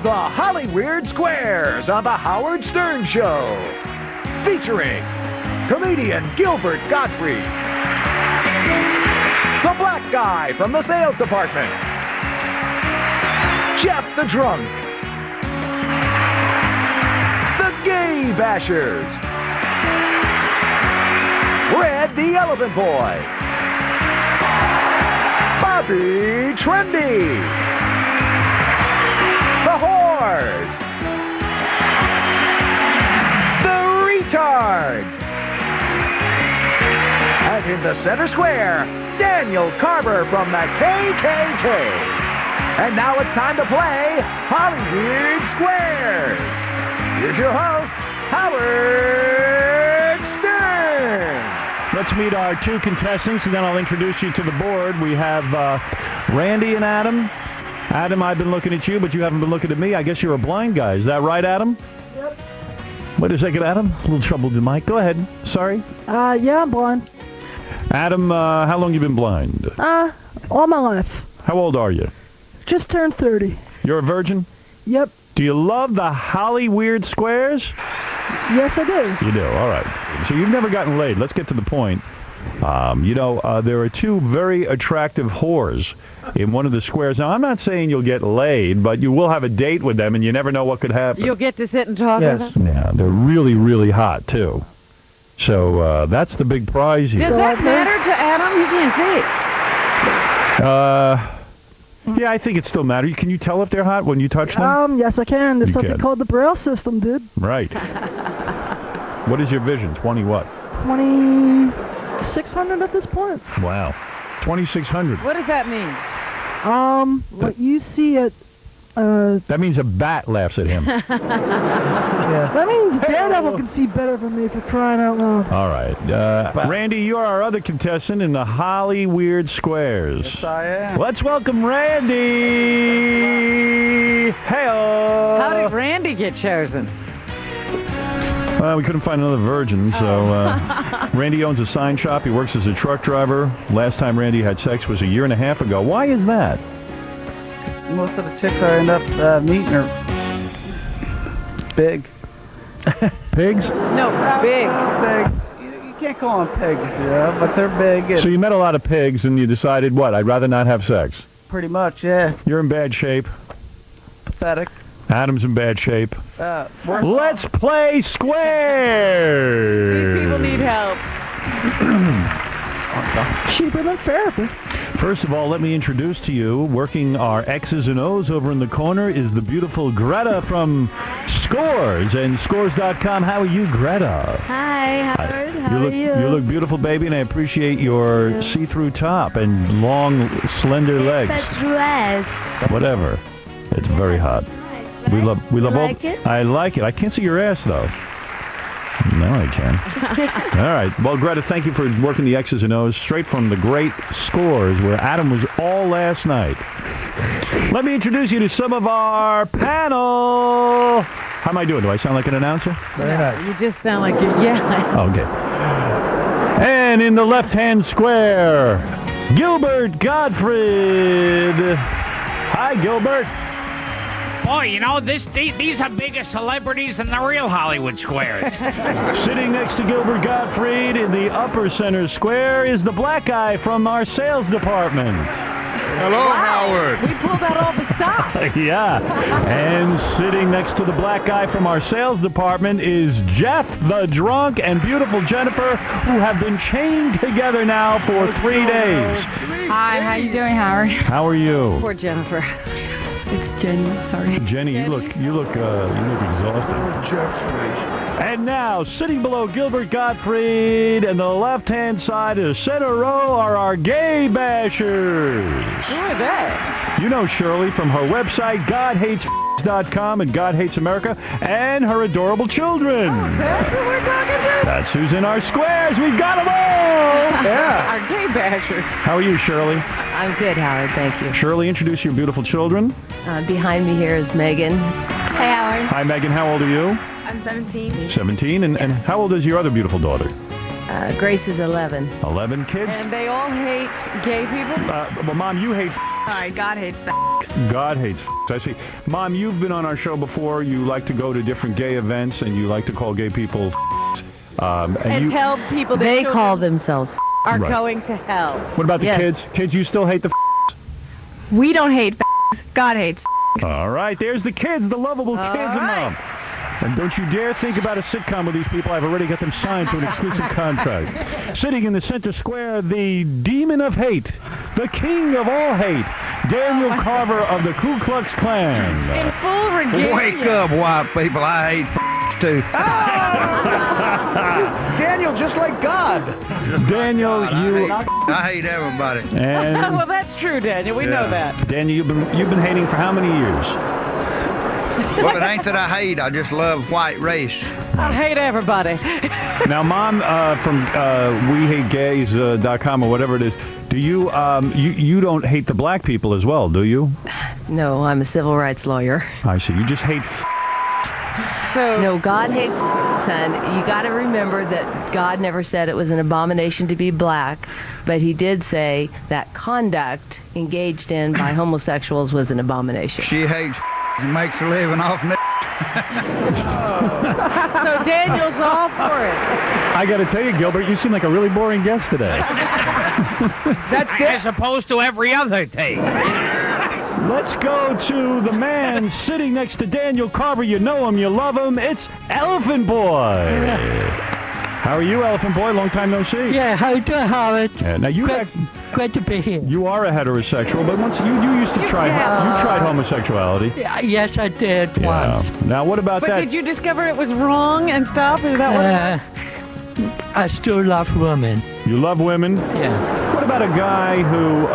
the Hollyweird Squares on the Howard Stern Show. Featuring comedian Gilbert Gottfried, the black guy from the sales department, Jeff the Drunk, the Gay Bashers, Red the Elephant Boy, Bobby Trendy, the Whores, the Retards, and in the center square, Daniel Carver from the KKK. And now it's time to play Hollyweird Squares. Here's your host, Howard Stern. Let's meet our two contestants, and then I'll introduce you to the board. We have Randy and Adam. Adam, I've been looking at you, but you haven't been looking at me. I guess you're a blind guy. Is that right, Adam? Yep. Wait a second, Adam. A little trouble with the mic. Go ahead. Sorry. Yeah, I'm blind. Adam, how long you been blind? All my life. How old are you? Just turned 30. You're a virgin? Yep. Do you love the Hollyweird Squares? Yes, I do. You do. All right. So you've never gotten laid. Let's get to the point. There are two very attractive whores in one of the squares. Now, I'm not saying you'll get laid, but you will have a date with them, and you never know what could happen. You'll get to sit and talk with them? Yeah, they're really, really hot, too. So that's the big prize here. Does that matter to Adam? He can't see. Yeah, I think it still matters. Can you tell if they're hot when you touch them? Yes, I can. There's You something can. called the Braille system, dude. Right. What is your vision? 20 what? 2,600 at this point. Wow. 2,600. What does that mean? What you see at, That means a bat laughs at him. that means Daredevil can see better than me for crying out loud. All right. Randy, you are our other contestant in the Hollyweird Squares. Yes, I am. Let's welcome Randy. Hey-o. How did Randy get chosen? We couldn't find another virgin, so Randy owns a sign shop. He works as a truck driver. Last time Randy had sex was a year and a half ago. Why is that? Most of the chicks I end up meeting are big. Pigs? No, big. Big. You can't call them pigs, yeah, but they're big. And So you met a lot of pigs, and you decided, what, I'd rather not have sex. pretty much, yeah. You're in bad shape. Pathetic. Adam's in bad shape. We're Let's play square. These people need help. Cheaper than therapy. First of all, let me introduce to you, working our X's and O's over in the corner, is the beautiful Greta from Scores and Scores.com. How are you, Greta? Hi, Howard. How are you? You look beautiful, baby, and I appreciate your see-through top and long, slender legs. That dress. Whatever. It's very hot. We love You all. like it? I like it. I can't see your ass though. No, I can. All right. Well, Greta, thank you for working the X's and O's straight from the great Scores, where Adam was all last night. Let me introduce you to some of our panel. How am I doing? Do I sound like an announcer? very nice. You just sound like you're yelling. Okay. And in the left-hand square, Gilbert Gottfried. Hi, Gilbert. Boy, you know, these are bigger celebrities than the real Hollywood Squares. Sitting next to Gilbert Gottfried in the upper center square is the black guy from our sales department. Hello, Howard. We pulled out all the stops. Yeah. And sitting next to the black guy from our sales department is Jeff the Drunk and beautiful Jennifer, who have been chained together now for 3 days. Hi, how you doing, Howard? How are you? Poor Jennifer. It's Jenny, sorry. Jenny, you look exhausted. And now, sitting below Gilbert Gottfried, and the left-hand side of the center row are our gay bashers. Who are they? You know Shirley from her website, GodHatesFs.com and God Hates America, and her adorable children. That's who we're talking to? That's who's in our squares. We've got them all. Yeah. Our gay bashers. How are you, Shirley? I'm good, Howard, thank you. Shirley, introduce your beautiful children. Behind me here is Megan. Hi, Howard. Hi, Megan. How old are you? I'm 17. 17. And how old is your other beautiful daughter? Grace is 11. 11 kids. And they all hate gay people? Well, Mom, you hate right, God hates that. God hates I see. Mom, you've been on our show before. You like to go to different gay events, and you like to call gay people And tell people that They children call themselves. are Right. going to hell. What about the Yes. kids? Kids, you still hate the We don't hate God hates. All right, there's the kids, the lovable kids of Mom. And don't you dare think about a sitcom with these people. I've already got them signed to an exclusive contract. Sitting in the center square, the demon of hate, the king of all hate, Daniel Carver of the Ku Klux Klan. In full regalia. Wake up, white people. I hate too. Daniel, just like God. Daniel, you I hate everybody. and Well, that's true, Daniel. We know that. Daniel, you've been hating for how many years? Well, it ain't that I hate. I just love white race. I hate everybody. Now, Mom, from WeHateGays.com or whatever it is, do you you don't hate the black people as well, do you? No, I'm a civil rights lawyer. I see. You just hate. So No, God hates son. You got to remember that God never said it was an abomination to be black, but he did say that conduct engaged in by homosexuals was an abomination. She hates and makes a living off it. So Daniel's all for it. I got to tell you, Gilbert, you seem like a really boring guest today. That's as opposed to every other day. Let's go to the man sitting next to Daniel Carver. You know him, you love him. It's Elephant Boy. How are you, Elephant Boy? Long time no see. Yeah, how you doing, Howard? Now Great to be here. you are a heterosexual, but once you used to try you tried homosexuality. Yeah, yes, I did Yeah. once. Now what about But that? did you discover it was wrong and stuff? Is that what? I still love women. You love women. Yeah. What about a guy who,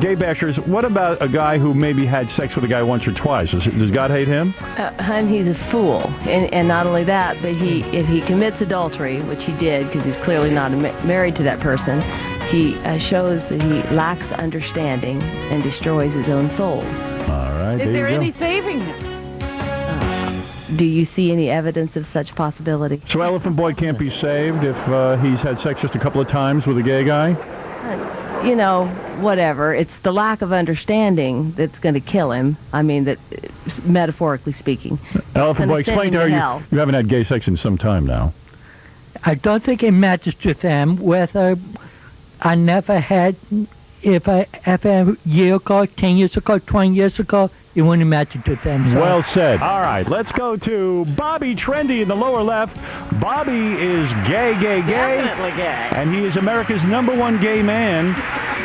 gay bashers, what about a guy who maybe had sex with a guy once or twice? Does God hate him? Hun, he's a fool. And not only that, but if he commits adultery, which he did because he's clearly not married to that person, he shows that he lacks understanding and destroys his own soul. All right, Is there you go. any saving him? Do you see any evidence of such possibility? So Elephant Boy can't be saved if he's had sex just a couple of times with a gay guy? You know, whatever. It's the lack of understanding that's going to kill him. I mean, that metaphorically speaking. Elephant Gonna Boy, send explain him to her to hell. you haven't had gay sex in some time now. I don't think it matters to them whether I never had, if I ever a year ago, 10 years ago, 20 years ago, it wouldn't matter to them. So Well said. All right, let's go to Bobby Trendy in the lower left. Bobby is gay, Definitely gay. and he is America's #1 gay man.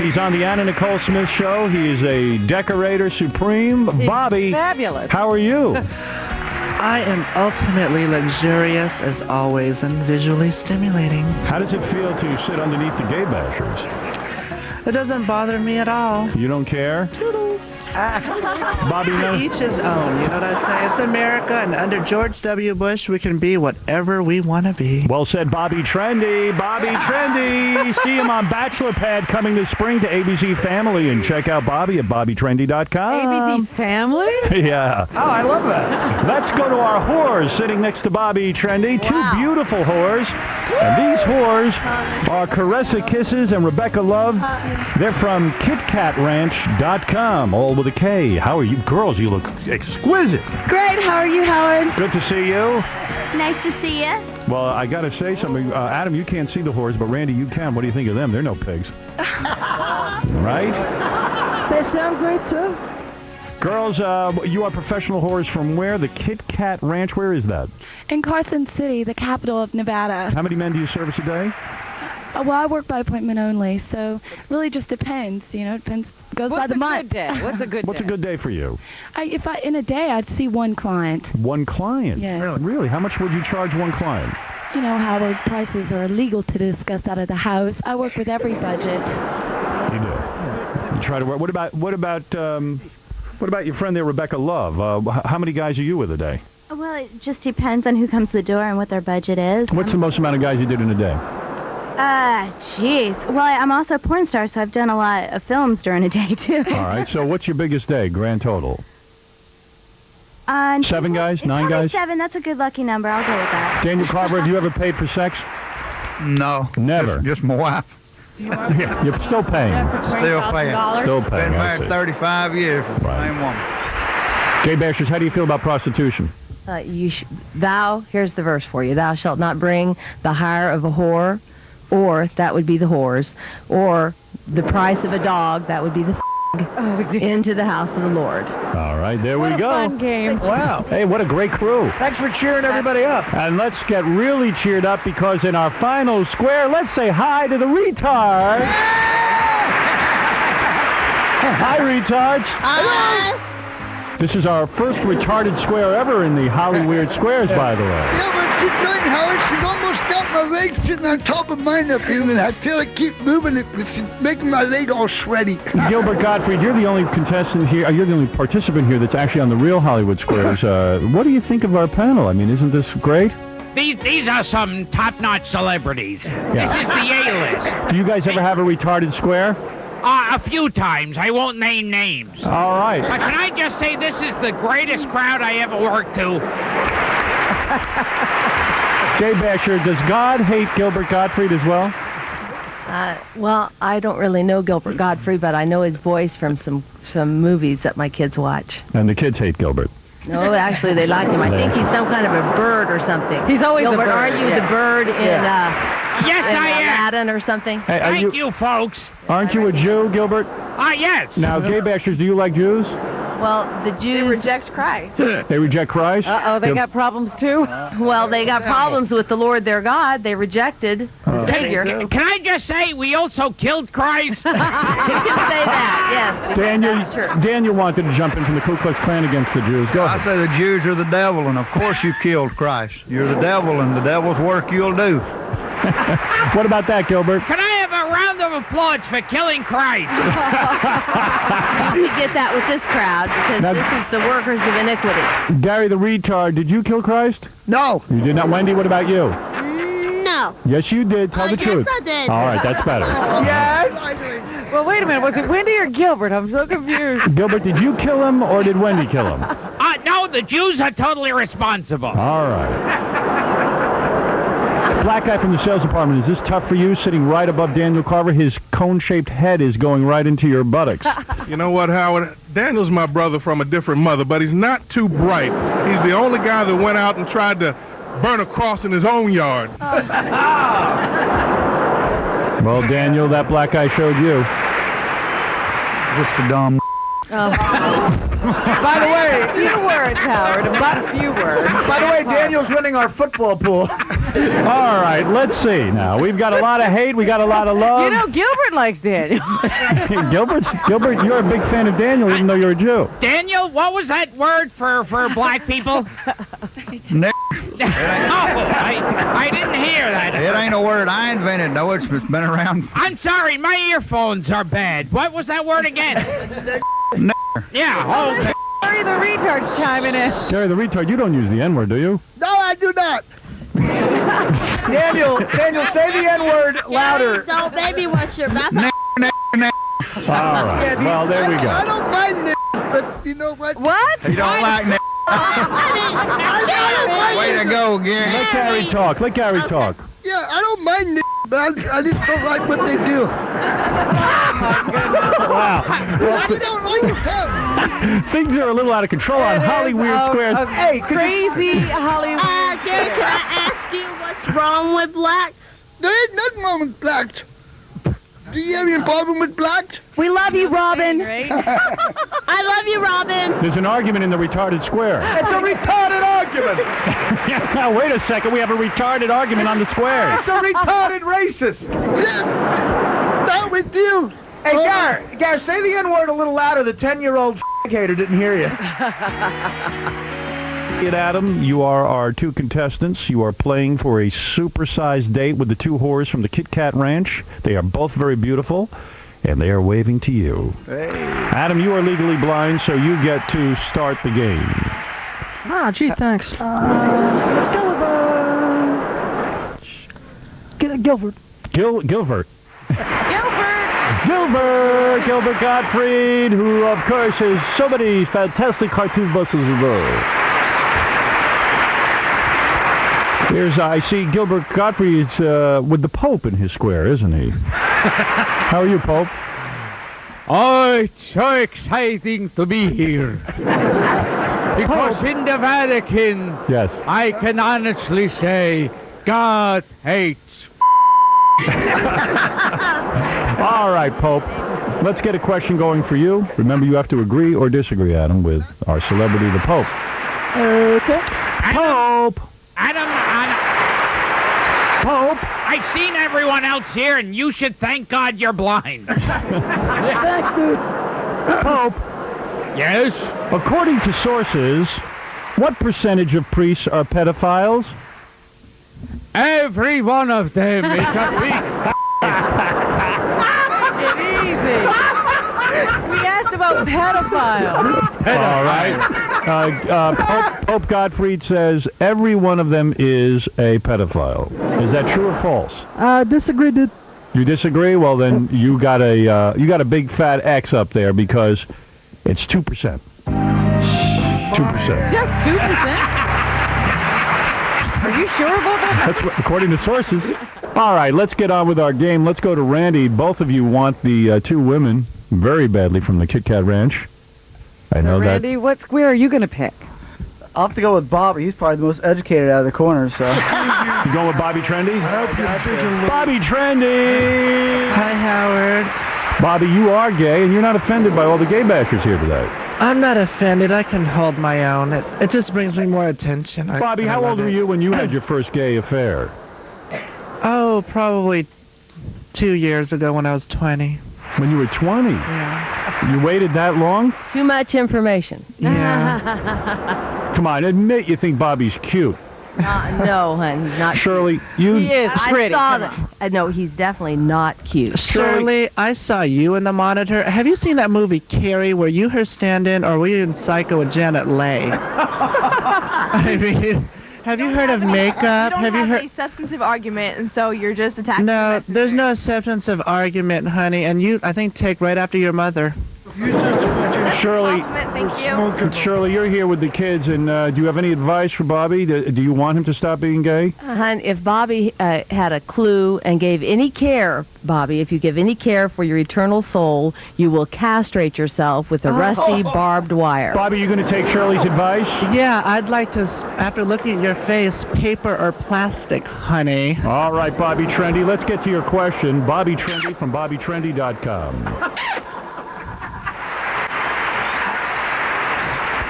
He's on the Anna Nicole Smith Show. He is a decorator supreme. He's Bobby, fabulous. how are you? I am ultimately luxurious as always and visually stimulating. How does it feel to sit underneath the gay bashers? It doesn't bother me at all. You don't care? Bobby, To no? each his own, you know what I say? It's America, and under George W. Bush, we can be whatever we want to be. Well said, Bobby Trendy. Bobby Trendy. See him on Bachelor Pad coming this spring to ABC Family, and check out Bobby at BobbyTrendy.com. ABC Family? Yeah. Oh, I love that. Let's go to our whores sitting next to Bobby Trendy. Wow. Two beautiful whores. And these whores are Caressa Kisses and Rebecca Love. They're from KitKatRanch.com, all with a K. How are you? Girls, you look exquisite. Great. How are you, Howard? Good to see you. Nice to see you. Well, I got to say something. Adam, you can't see the whores, but Randy, you can. What do you think of them? They're no pigs. Right? they sound great too. Girls, you are professional whores from where? The Kit Kat Ranch. Where is that? In Carson City, the capital of Nevada. How many men do you service a day? Well, I work by appointment only, so really just depends. You know, it depends. Goes by What's the a month. good day? What's a good What's day? a good day for you? If in a day, I'd see one client. One client? Yes. Really? How much would you charge one client? You know how the prices are illegal to discuss out of the house. I work with every budget. You do. You try to work. What about your friend there, Rebecca Love? How many guys are you with a day? Well, it just depends on who comes to the door and what their budget is. What's the most amount of guys you did in a day? Jeez. Well, I'm also a porn star, so I've done a lot of films during a day, too. All right. So what's your biggest day, grand total? 7 guys? 9 guys? 7. That's a good lucky number. I'll go with that. Daniel Carver, have you ever paid for sex? No. Never. Just my wife. You're still paying. Still paying. Still paying. Been I married see. 35 years with the Right. same woman. Jay Bashers, how do you feel about prostitution? Here's the verse for you. Thou shalt not bring the hire of a whore, or that would be the whores, or the price of a dog, that would be the into the house of the Lord. All right, there we go. Fun game. Wow. Hey, what a great crew. Thanks for cheering everybody up. And let's get really cheered up because in our final square, let's say hi to the retards. Hi, retards. Hi. This is our first retarded square ever in the Hollyweird Squares, by the way. Yeah, but she's doing, Howard. She's almost got my leg sitting on top of mine up here, and I tell her keep moving it, but she's making my leg all sweaty. Gilbert Gottfried, you're the only contestant here, you're the only participant here that's actually on the real Hollywood Squares. What do you think of our panel? I mean, isn't this great? These are some top-notch celebrities. Yeah. This is the A-list. Do you guys ever have a retarded square? A few times. I won't name names. All right. But can I just say this is the greatest crowd I ever worked to? Jay Basher, does God hate Gilbert Gottfried as well? Well, I don't really know Gilbert Gottfried, but I know his voice from some movies that my kids watch. And the kids hate Gilbert. No, actually, they like him. I think he's some kind of a bird or something. He's always Gilbert, a bird. aren't you the bird in, Yes, in I am. Aladdin or something? Hey, Thank you, folks. Aren't you a Jew, Gilbert? Yes. Now, Jay Bashers, do you like Jews? Well, the They Jews... reject Christ. They reject Christ? Uh-oh, they Gil- got problems too? Well, they got problems with the Lord their God. They rejected the Savior. You Can I just say we also killed Christ? can say that, yes. Daniel, That's true. Daniel wanted to jump in from the Ku Klux Klan against the Jews. Go I ahead. say the Jews are the devil, and of course you killed Christ. You're the devil, and the devil's work you'll do. What about that, Gilbert? Can I have a round of applause for killing Christ? You could get that with this crowd because Now- this is the workers of iniquity. Gary the retard, did you kill Christ? No. You did not. Wendy, what about you? No. Yes, you did. Tell the truth. Yes, I did. All right, that's better. Yes. Well, wait a minute. Was it Wendy or Gilbert? I'm so confused. Gilbert, did you kill him or did Wendy kill him? No, the Jews are totally responsible. All right. Black guy from the sales department, is this tough for you, sitting right above Daniel Carver? His cone-shaped head is going right into your buttocks. You know what, Howard? Daniel's my brother from a different mother, but he's not too bright. He's the only guy that went out and tried to burn a cross in his own yard. Well, Daniel, that black guy showed you. Just a dumb. By the way, Few words, Howard. About a few words. by the way, Daniel's winning our football pool. All right, let's see now. We've got a lot of hate. We got a lot of love. You know, Gilbert likes Daniel. Gilbert, you're a big fan of Daniel, even though you're a Jew. Daniel, what was that word for black people? I didn't hear that. It ain't a word I invented, though. It's been around. I'm sorry, my earphones are bad. What was that word again? Yeah, okay. Sorry, the retard's chiming in. Gary the retard, you don't use the N-word, do you? No, I do not. Daniel, say the N-word louder. So, baby, what's your bathroom? All right. Well, there we I go. don't mind it, but you know what? What? You don't like me. Way to go, Gary. Let Gary talk. Let Gary talk. Yeah, I don't mind it, but I just don't like what they do. Wow. I don't like it. Things are a little out of control on Hollyweird Squares. Hey, Crazy Hollywood. Gary, can I ask you what's wrong with blacks? There ain't nothing wrong with blacks. Do you have any problem with blacks? We love you, Robin. I love you, Robin. There's an argument in the retarded square. it's a retarded argument. Now, wait a second. We have a retarded argument on the square. It's a retarded racist. Yeah, not with you. Hey, Gar, say the N-word a little louder. The 10-year-old hater didn't hear you. Adam, you are our two contestants. You are playing for a supersized date with the two whores from the Kit Kat Ranch. They are both very beautiful, and they are waving to you. Hey. Adam, you are legally blind, so you get to start the game. Ah, gee, thanks. Let's go with Gilbert. Gilbert. Gilbert Gottfried, who, of course, has so many fantastic cartoon buses in the world. I see Gilbert Gottfried is with the Pope in his square, isn't he? How are you, Pope? Oh, it's so exciting to be here. Because in the Vatican, Yes. I can honestly say God hates. All right, Pope. Let's get a question going for you. Remember, you have to agree or disagree, Adam, with our celebrity, the Pope. Okay. Pope! Adam, Pope! I've seen everyone else here, and you should thank God you're blind. Thanks, dude. Pope! Yes? According to sources, what percentage of priests are pedophiles? Every one of them is a big... Easy. We asked about pedophiles. All right. Pope Gottfried says every one of them is a pedophile. Is that true or false? Disagree, dude. You disagree? Well, then you got a big fat X up there because it's 2%. 2%. Just 2%? Are you sure about that? That's what, according to sources. All right, let's get on with our game. Let's go to Randy. Both of you want the two women very badly from the Kit Kat Ranch. I know Randy, what square are you going to pick? I'll have to go with Bobby. He's probably the most educated out of the corner, so. You going with Bobby Trendy? Bobby Trendy! Hi, Howard. Bobby, you are gay, and you're not offended by all the gay bashers here today. I'm not offended. I can hold my own. It just brings me more attention. Bobby, how old were you when you had your first gay affair? Oh, probably 2 years ago when I was 20. When you were 20? Yeah. You waited that long? Too much information. Yeah. Come on, admit you think Bobby's cute. No, hon, he's not. Shirley, you... He is I pretty. saw that. No, he's definitely not cute. Shirley, I saw you in the monitor. Have you seen that movie Carrie where you her stand-in, or were you in Psycho with Janet Leigh? I mean, have you heard of makeup? You don't have you heard? a substantive argument, and so you're just attacking. No, there's no acceptance of argument, honey. And you, I think, take right after your mother. Shirley, Thank you. Shirley, you're here with the kids, and do you have any advice for Bobby? Do you want him to stop being gay? Hon, if Bobby had a clue and gave any care, Bobby, if you give any care for your eternal soul, you will castrate yourself with a rusty barbed wire. Bobby, you going to take Shirley's advice? Yeah, I'd like to, after looking at your face, paper or plastic, honey. All right, Bobby Trendy, let's get to your question. Bobby Trendy from BobbyTrendy.com.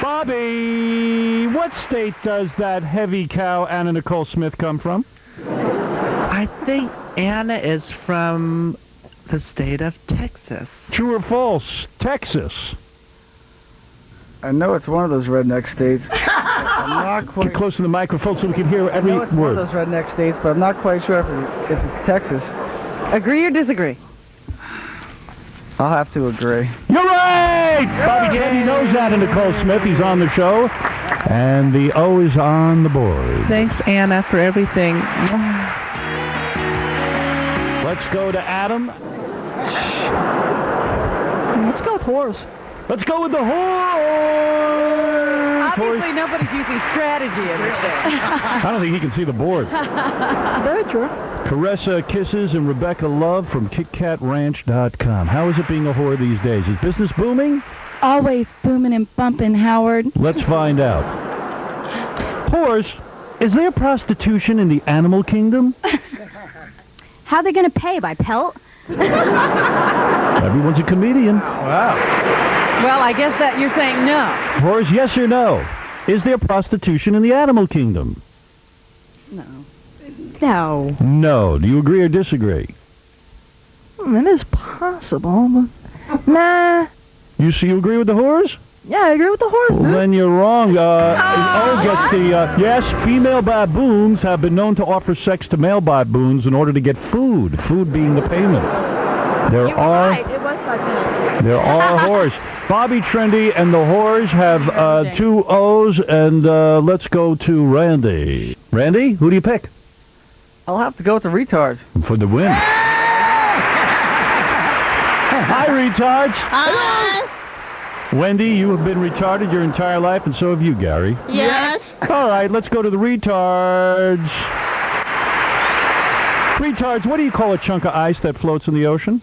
Bobby, what state does that heavy cow Anna Nicole Smith come from? I think Anna is from the state of Texas. True or false? Texas. I know it's one of those redneck states. I'm not quite. Get close to the microphone so we can hear every I know it's one word. of those redneck states, but I'm not quite sure if it's Texas. Agree or disagree? I'll have to agree. You're right! Bobby Candy knows Anna Nicole Smith. He's on the show. And the O is on the board. Thanks, Anna, for everything. Let's go to Adam. Let's go with horse. Let's go with the horse! Obviously, nobody's using strategy in this thing. I don't think he can see the board. Very true. Caressa Kisses and Rebecca Love from KitKatRanch.com. How is it being a whore these days? Is business booming? Always booming and bumping, Howard. Let's find out. Whores, is there prostitution in the animal kingdom? How are they going to pay? By pelt? Everyone's a comedian. Wow. Well, I guess that you're saying no. Whores, yes or no? Is there prostitution in the animal kingdom? No. No. Do you agree or disagree? It is possible, but nah. You agree with the whores? Yeah, I agree with the horse. Well, then you're wrong. O gets the... yes, female baboons have been known to offer sex to male baboons in order to get food. Food being the payment. There are whores. Bobby Trendy and the whores have two O's, and let's go to Randy. Randy, who do you pick? I'll have to go with the retards. For the win. Hi, retards. Hi. Wendy, you have been retarded your entire life, and so have you, Gary. Yes. All right, let's go to the retards. Retards, what do you call a chunk of ice that floats in the ocean?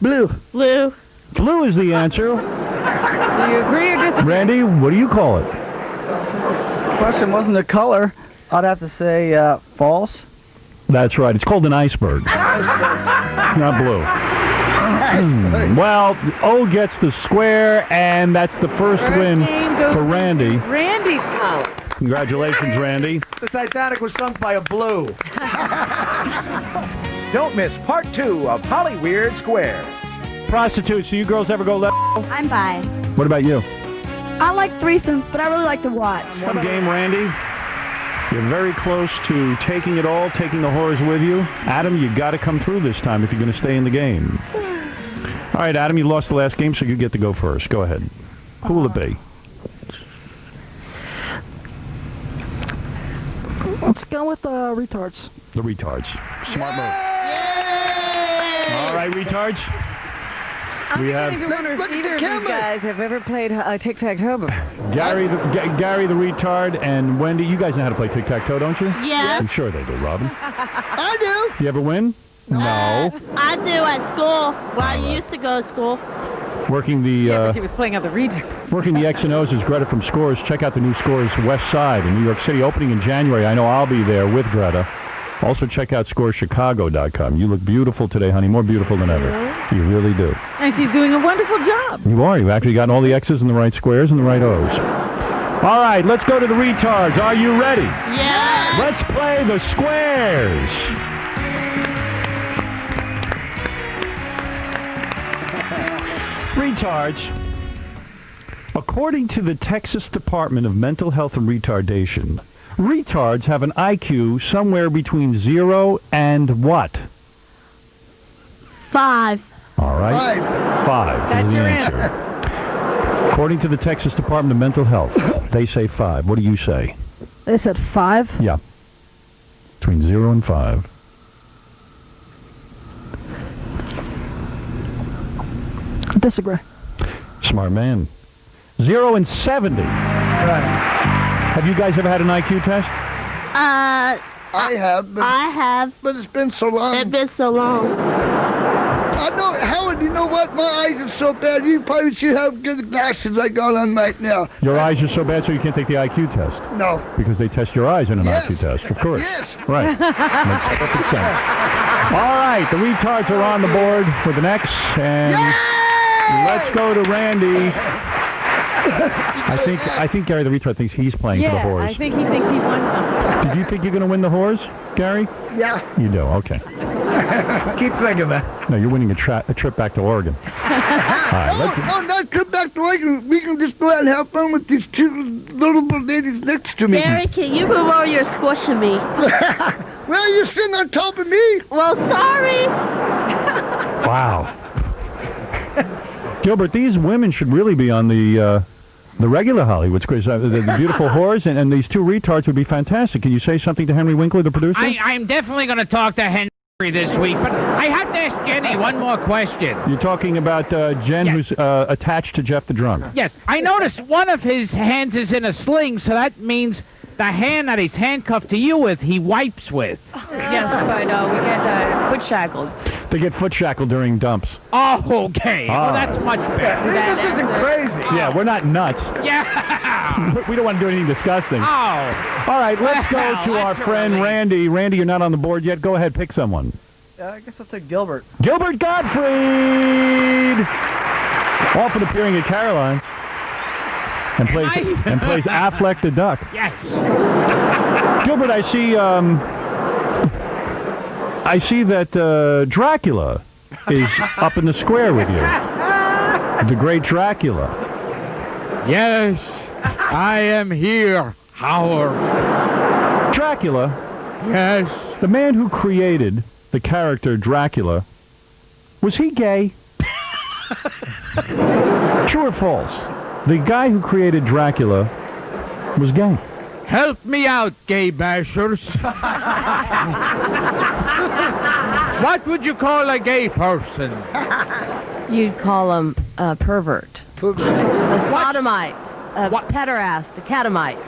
Blue. Blue. Blue is the answer. Do you agree or disagree? Randy, what do you call it? Question wasn't the color. I'd have to say false. That's right. It's called an iceberg. Not blue. Well, O gets the square, and that's the first win for Randy. Randy's house. Congratulations, Randy. The Titanic was sunk by a blue. Don't miss part 2 of Hollyweird Square. Prostitutes, do you girls ever go left? I'm bi. What about you? I like threesomes, but I really like to watch. One game, Randy. You're very close to taking it all, taking the whores with you. Adam, you got to come through this time if you're going to stay in the game. All right, Adam, you lost the last game, so you get to go first. Go ahead. Who will it be? Let's go with retards. The retards. Smart move. All right, retards. I'm beginning to wonder if either of these guys have ever played tic-tac-toe before. Gary the retard, and Wendy, you guys know how to play tic-tac-toe, don't you? Yeah. I'm sure they do, Robin. I do. You ever win? No. I do at school. Well, I used to go to school. Working the But she was playing out the retard. working the X and O's is Greta from Scores. Check out the new Scores West Side in New York City, opening in January. I know I'll be there with Greta. Also, check out scorechicago.com. You look beautiful today, honey. More beautiful than ever. You really do. And she's doing a wonderful job. You are. You've actually gotten all the X's and the right squares and the right O's. All right, let's go to the retards. Are you ready? Yeah. Let's play the squares. Retards. According to the Texas Department of Mental Health and Retardation, retards have an IQ somewhere between 0 and what? 5. All right. 5. That's is the your answer. According to the Texas Department of Mental Health, they say 5. What do you say? They said 5. Yeah. Between 0 and 5. Disagree. Smart man. 0 and 70. Have you guys ever had an IQ test? I have. But it's been so long. It's been so long. I know, Howard, you know what? My eyes are so bad. You probably should have good glasses I got on right now. Your eyes are so bad so you can't take the IQ test? No. Because they test your eyes in an Yes. IQ test, of course. Yes. Right. Makes perfect sense. All right, the retards are on the board with an X, and let's go to Randy. I think Gary the retard thinks he's playing for the Yeah, whores. I think he thinks he won something. Did you think you're going to win the whores, Gary? Yeah. You do, okay. Keep thinking that. No, you're winning a trip back to Oregon. All right, let's... Oh, that trip back to Oregon, we can just go out and have fun with these two little ladies next to me. Gary, can you move over? You're squishing me. Well, you're sitting on top of me. Well, sorry. Wow. Gilbert, these women should really be on the regular Hollywood Squares. The beautiful whores and these two retards would be fantastic. Can you say something to Henry Winkler, the producer? I'm definitely going to talk to Henry this week, but I have to ask Jenny one more question. You're talking about Jen, who's attached to Jeff the Drunk. Yes, I noticed one of his hands is in a sling, so that means the hand that he's handcuffed to you with, he wipes with. Yes, but we get foot shackled. They get foot shackled during dumps. Oh, okay. Ah. Oh, that's much better. This isn't crazy. Yeah, we're not nuts. Yeah. We don't want to do anything disgusting. Oh. All right, let's go Well, to our that's a friend relief. Randy. Randy, you're not on the board yet. Go ahead, pick someone. I guess I'll take Gilbert. Gilbert Gottfried! Often appearing at Caroline's. And plays Affleck the Duck. Yes. Gilbert, I see that Dracula is up in the square with you. The great Dracula. Yes, I am here, Howard. Dracula. Yes. The man who created the character Dracula, was he gay? True or false? The guy who created Dracula was gay. Help me out, gay bashers. What would you call a gay person? You'd call him a pervert. A sodomite. A pederast. A catamite.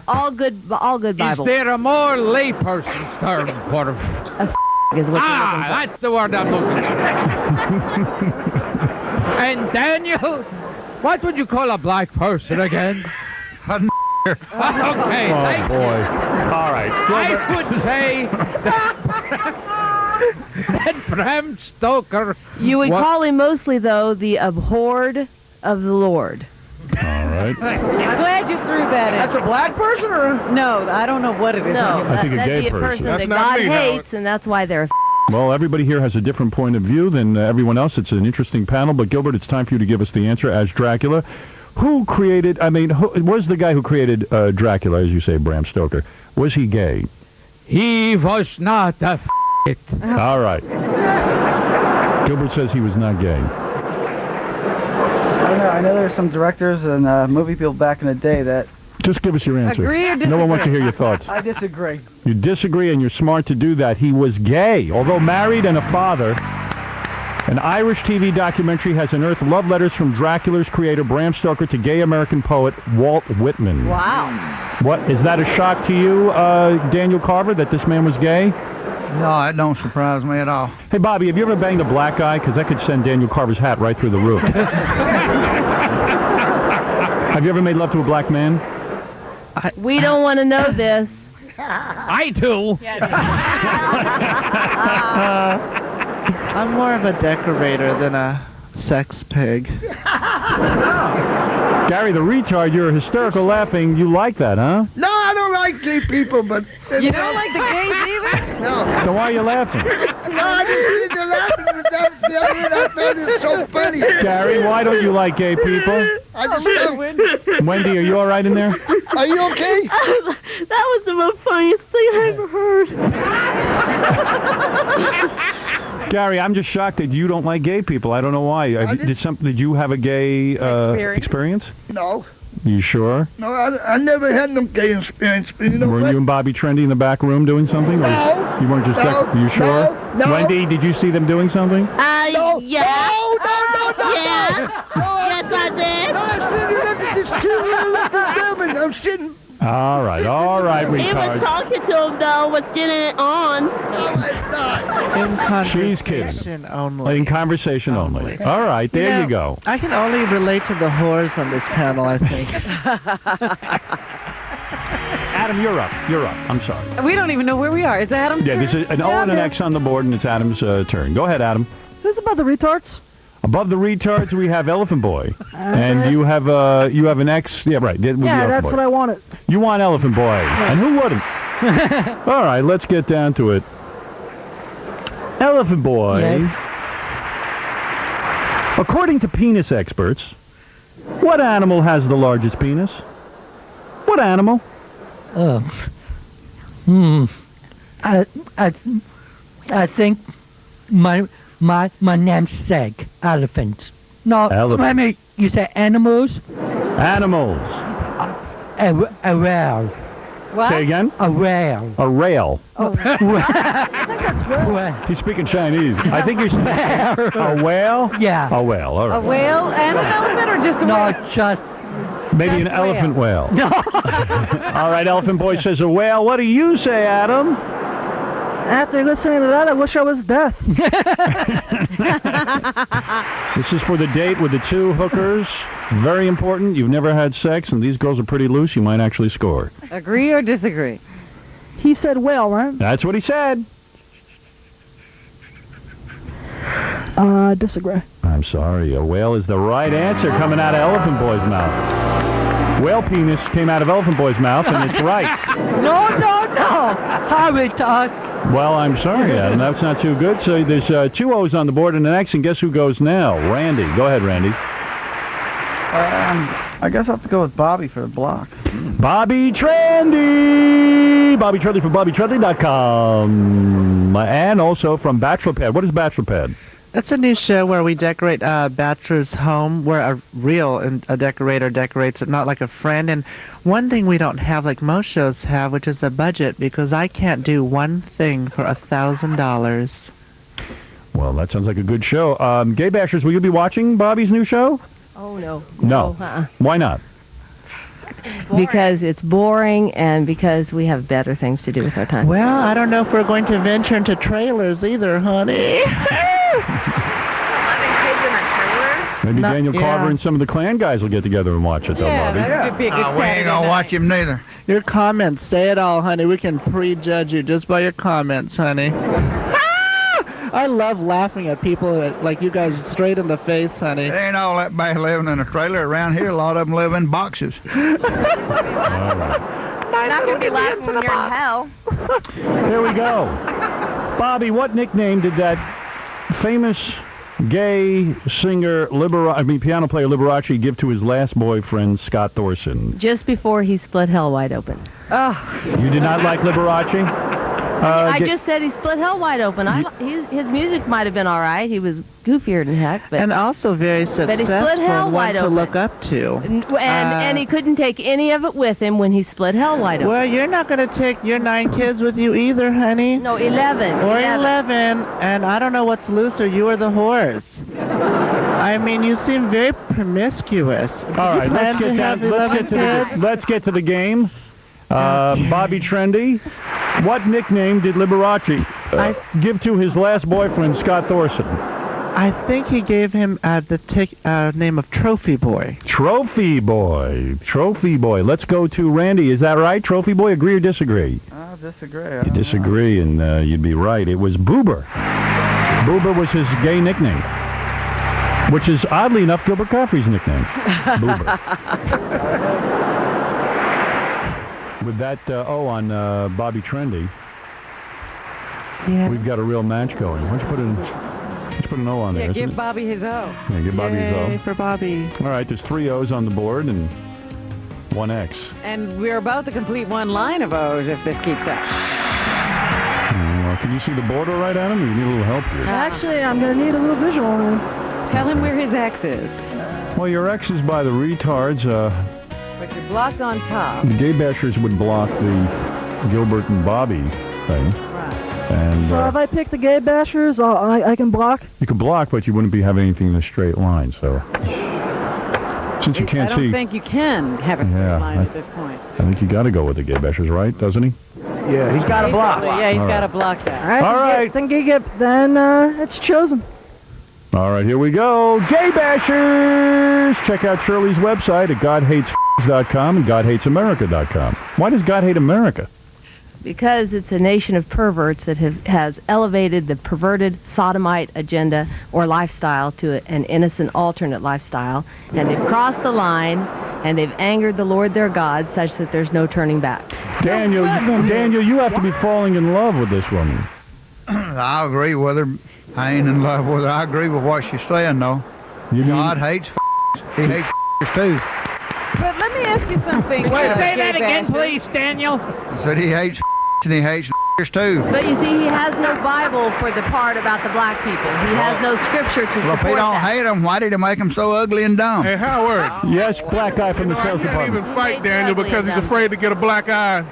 All good Bible. Is there a more layperson's term for is what you're looking for. That's the word I'm looking for. And Daniel, what would you call a black person again? Okay, Oh, thank you. boy. All right. I would say that Bram Stoker... You would call him mostly, though, the abhorred of the Lord. All right. I'm glad you threw that in. That's a black person or? No, I don't know what it is. No, I think a that'd gay be a person. person That's that not God me, Howard. hates, and that's why they're Well, everybody here has a different point of view than everyone else. It's an interesting panel. But, Gilbert, it's time for you to give us the answer as Dracula. Who created, who was the guy who created Dracula, as you say, Bram Stoker? Was he gay? He was not a it. All right. Gilbert says he was not gay. I don't know. I know there's some directors and movie people back in the day that... Just give us your answer. Agree or No one wants to hear your thoughts. I disagree. You disagree, and you're smart to do that. He was gay, although married and a father. An Irish TV documentary has unearthed love letters from Dracula's creator Bram Stoker to gay American poet Walt Whitman. Wow. What, is that a shock to you, Daniel Carver, that this man was gay? No, it don't surprise me at all. Hey, Bobby, have you ever banged a black guy? Because that could send Daniel Carver's hat right through the roof. Have you ever made love to a black man? We don't want to know this. I do. I'm more of a decorator than a sex pig. Gary, the retard, you're hysterical laughing. You like that, huh? No, I don't like gay people, but... You don't like the gays either? No. So why are you laughing? No, I just think they're laughing at that. I thought it was so funny. Gary, why don't you like gay people? I just don't. Wendy, are you all right in there? Are you okay? That was the most funniest thing I ever heard. Gary, I'm just shocked that you don't like gay people. I don't know why. Did you have a gay experience? No. You sure? No, I never had no gay experience. But you know Were what? you and Bobby Trendy in the back room doing something? Or No. You weren't just you sure? No. Wendy, did you see them doing something? Yeah. No. Yeah. Yes, I did. I'm sitting. All right, He was retard. talking to him, though, was getting it on. In She's kidding. conversation only. In conversation only. All right, there you go. I can only relate to the whores on this panel, I think. Adam, you're up. You're up. I'm sorry. We don't even know where we are. Is Adam? Yeah, there's an O and an X on the board, and it's Adam's turn. Go ahead, Adam. Who's about the retards? Above the retards, we have Elephant Boy, and you have an X. Yeah, right. Yeah, that's what I wanted. You want Elephant Boy, and who wouldn't? All right, let's get down to it. Elephant Boy. Yes. According to penis experts, what animal has the largest penis? What animal? I think my namesake, elephants. No, Elephant. you say animals? Animals. A whale. What? Say again? A whale. A rail. Whale. He's speaking Chinese. I think you're a whale? Yeah. A whale, all A right. whale and an elephant, or just a No, whale? just Maybe an elephant whale. All right, Elephant Boy says a whale. What do you say, Adam? After listening to that, I wish I was deaf. This is for the date with the two hookers. Very important. You've never had sex, and these girls are pretty loose. You might actually score. Agree or disagree? He said whale, right? That's what he said. Disagree. I'm sorry. A whale is the right answer coming out of Elephant Boy's mouth. Whale penis came out of Elephant Boy's mouth, and it's right. No. Hurry to us. Well, I'm sorry, Adam. That's not too good. So there's two O's on the board and an X, and guess who goes now? Randy. Go ahead, Randy. I guess I'll have to go with Bobby for the block. Bobby Trendy. Bobby Trendy from BobbyTrendy.com. And also from Bachelor Pad. What is Bachelor Pad? That's a new show where we decorate a bachelor's home, where a decorator decorates it, not like a friend. And one thing we don't have like most shows have, which is a budget, because I can't do one thing for $1,000. Well, that sounds like a good show. Gay Bashers, will you be watching Bobby's new show? Oh, no. No. Why not? Because it's boring and because we have better things to do with our time. Well, I don't know if we're going to venture into trailers either, honey. Maybe Daniel Carver and some of the Klan guys will get together and watch it, though, Bobby. That'd be a good We ain't gonna watch him neither. Your comments say it all, honey. We can prejudge you just by your comments, honey. I love laughing at people like you guys straight in the face, honey. It ain't all that bad living in a trailer. Around here, a lot of them live in boxes. Not gonna be laughing when you're in hell. There we go. Bobby, what nickname did that famous gay singer, piano player Liberace give to his last boyfriend, Scott Thorson? Just before he split hell wide open. Oh. You did not like Liberace? I just said he split hell wide open. His music might have been all right. He was goofier than heck, but and also very but he split successful hell and wide one to open. look up to. And he couldn't take any of it with him when he split hell wide open. Well, you're not going to take your 9 kids with you either, honey. No, 11. Or 11. And I don't know what's looser, you or the horse. I mean, you seem very promiscuous. All right, let's get to the game. Bobby Trendy, what nickname did Liberace give to his last boyfriend, Scott Thorson? I think he gave him the name of Trophy Boy. Trophy Boy. Trophy Boy. Let's go to Randy. Is that right? Trophy Boy, agree or disagree? I disagree. You disagree, and you'd be right. It was Boober. Boober was his gay nickname, which is, oddly enough, Gilbert Gottfried's nickname. Boober. With that O on Bobby Trendy, we've got a real match going. Why don't you put an O on there? Yeah, give Bobby his O. Yeah, give Bobby his O. Yay for Bobby. All right, there's 3 O's on the board and 1 X. And we're about to complete 1 line of O's if this keeps up. Can you see the board all right, Adam? You need a little help here. Actually, I'm going to need a little visual on it. Tell him where his X is. Well, your X is by the retards. But you're blocked on top. The gay bashers would block the Gilbert and Bobby thing. Right. And, So if I pick the gay bashers, I can block? you could block, but you wouldn't be having anything in a straight line, so... Since you can't I don't see... think you can have a straight line at this point. I think you got to go with the gay bashers, right? Doesn't he? Yeah, he's got to block. Yeah, he's All got to right. block that. All right. Then it's chosen. All right, here we go. Gay bashers! Check out Shirley's website at GodHatesFs.com and GodHatesAmerica.com. Why does God hate America? Because it's a nation of perverts that has elevated the perverted sodomite agenda or lifestyle to an innocent alternate lifestyle, and they've crossed the line, and they've angered the Lord their God such that there's no turning back. Daniel, you have to be falling in love with this woman. I agree with her. I ain't in love with her. I agree with what she's saying, though. God hates He hates too. But let me ask you something. Say that again, please, Daniel. Said he hates and he hates too. But you see, he has no Bible for the part about the black people. He has no scripture to Well, if he support don't that. hate them, why did he make them so ugly and dumb? Hey, Howard. Yes, black guy from the I sales can't department. even fight Daniel because he's afraid to get a black eye.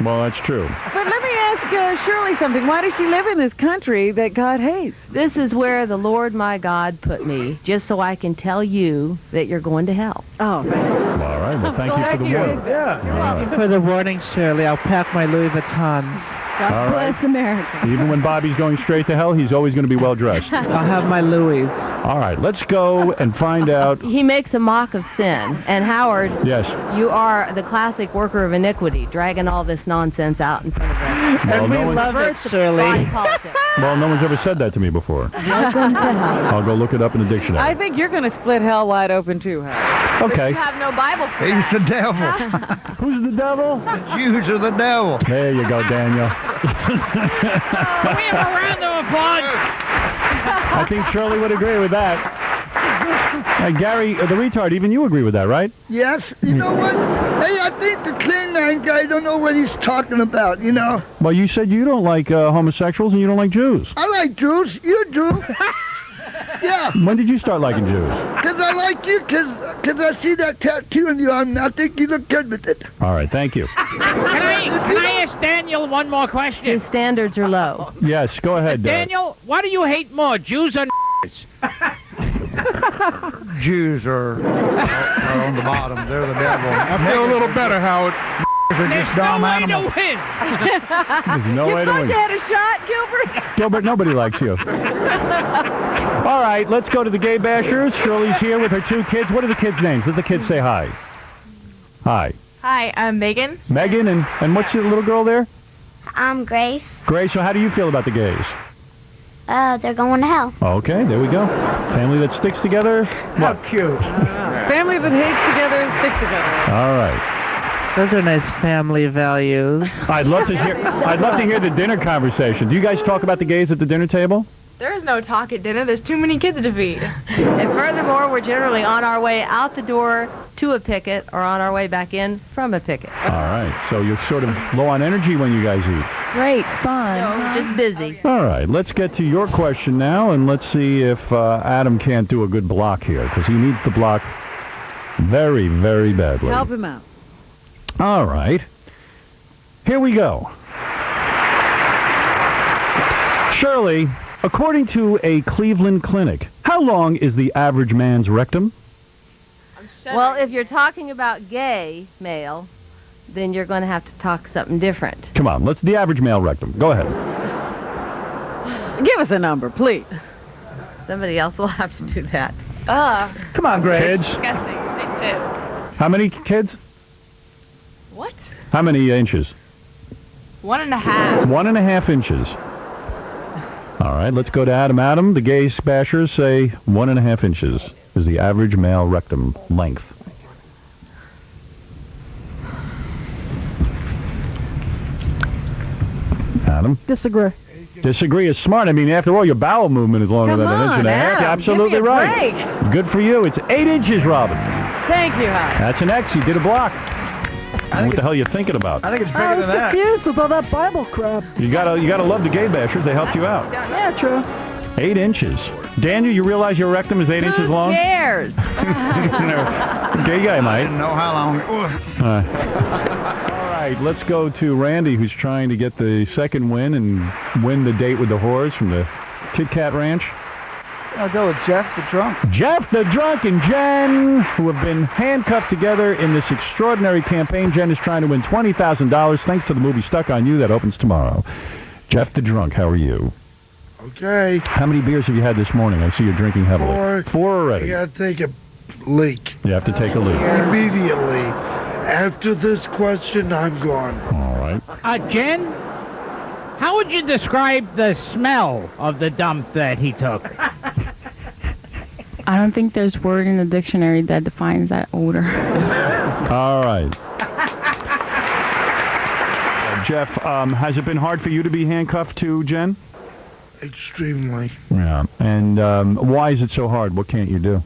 Well, that's true. But let me ask Shirley something. Why does she live in this country that God hates? This is where the Lord my God put me, just so I can tell you that you're going to hell. Oh, man. All right, well, thank you for the warning. Thank you for the warning, Shirley. I'll pack my Louis Vuittons. God bless America. Even when Bobby's going straight to hell, he's always going to be well dressed. I'll have my Louis. All right, let's go and find out. He makes a mock of sin. And Howard, Yes. you are the classic worker of iniquity, dragging all this nonsense out in front of us. Well, no one- Love it, Shirley. Body politics. Well, no one's ever said that to me before. Welcome to hell. I'll go look it up in the dictionary. I think you're going to split hell wide open, too, Howard. Okay. You have no Bible for He's that. the devil. Who's the devil? The Jews are the devil. There you go, Daniel. Can we have a round of applause? I think Shirley would agree with that. Gary, the retard, even you agree with that, right? Yes, you know what? Hey, I think the Clean Line guy don't know what he's talking about, you know? Well, you said you don't like homosexuals and you don't like Jews. I like Jews. You're Jew. Yeah, When did you start liking Jews? because I like you, because I see that tattoo on your arm, and I think you look good with it. All right, thank you. Can I ask Daniel one more question? His standards are low. Yes, go ahead, Daniel, what do you hate more, Jews or Jews are on the bottom. They're the devil. I feel a little better, Howard. Are just dumb animals. There's no way to win. You had a shot, Gilbert? Gilbert, nobody likes you. All right, let's go to the Gay Bashers. Shirley's here with her 2 kids. What are the kids' names? Let the kids say hi. Hi. Hi, I'm Megan. Megan, and what's your little girl there? I'm Grace. Grace, so how do you feel about the gays? They're going to hell. Okay, there we go. Family that sticks together. What? How cute. Family that hates together and sticks together. All right. Those are nice family values. I'd love to hear the dinner conversation. Do you guys talk about the gays at the dinner table? There is no talk at dinner. There's too many kids to feed. And furthermore, we're generally on our way out the door to a picket or on our way back in from a picket. All right. So you're sort of low on energy when you guys eat. Great fun. No, just busy. All right. Let's get to your question now, and let's see if Adam can't do a good block here, because he needs the block very, very badly. Help him out. All right. Here we go. Shirley, according to a Cleveland clinic, how long is the average man's rectum? Well, if you're talking about gay male, then you're going to have to talk something different. Come on, let's the average male rectum. Go ahead. Give us a number, please. Somebody else will have to do that. Come on, Grace. Kids? Disgusting. Me too. How many kids? What? How many inches? 1.5. 1.5 inches. All right, let's go to Adam. Adam, the gay bashers say 1.5 inches is the average male rectum length. Adam? Disagree. Disagree is smart. I mean, after all, your bowel movement is longer than an inch and a half. You're absolutely right. Good for you. It's 8 inches, Robin. Thank you, Howard. That's an X. You did a block. What the hell are you thinking about? I think it's bigger I was than that. confused with all that Bible crap. You gotta love the gay bashers. They helped you out. Yeah, true. 8 inches. Daniel, you realize your rectum is 8 inches long? Who cares? Gay guy I might. didn't know how long it was. All right, let's go to Randy, who's trying to get the second win and win the date with the whores from the Kit Kat Ranch. I'll go with Jeff the Drunk. Jeff the Drunk and Jen, who have been handcuffed together in this extraordinary campaign. Jen is trying to win $20,000 thanks to the movie Stuck on You that opens tomorrow. Jeff the Drunk, how are you? Okay. How many beers have you had this morning? I see you're drinking heavily. 4 already. I gotta take a leak. You have to take a leak. Immediately. After this question, I'm gone. All right. Jen, how would you describe the smell of the dump that he took? I don't think there's word in the dictionary that defines that odor. All right. Jeff, has it been hard for you to be handcuffed to Jen? Extremely. Yeah. And why is it so hard? What can't you do?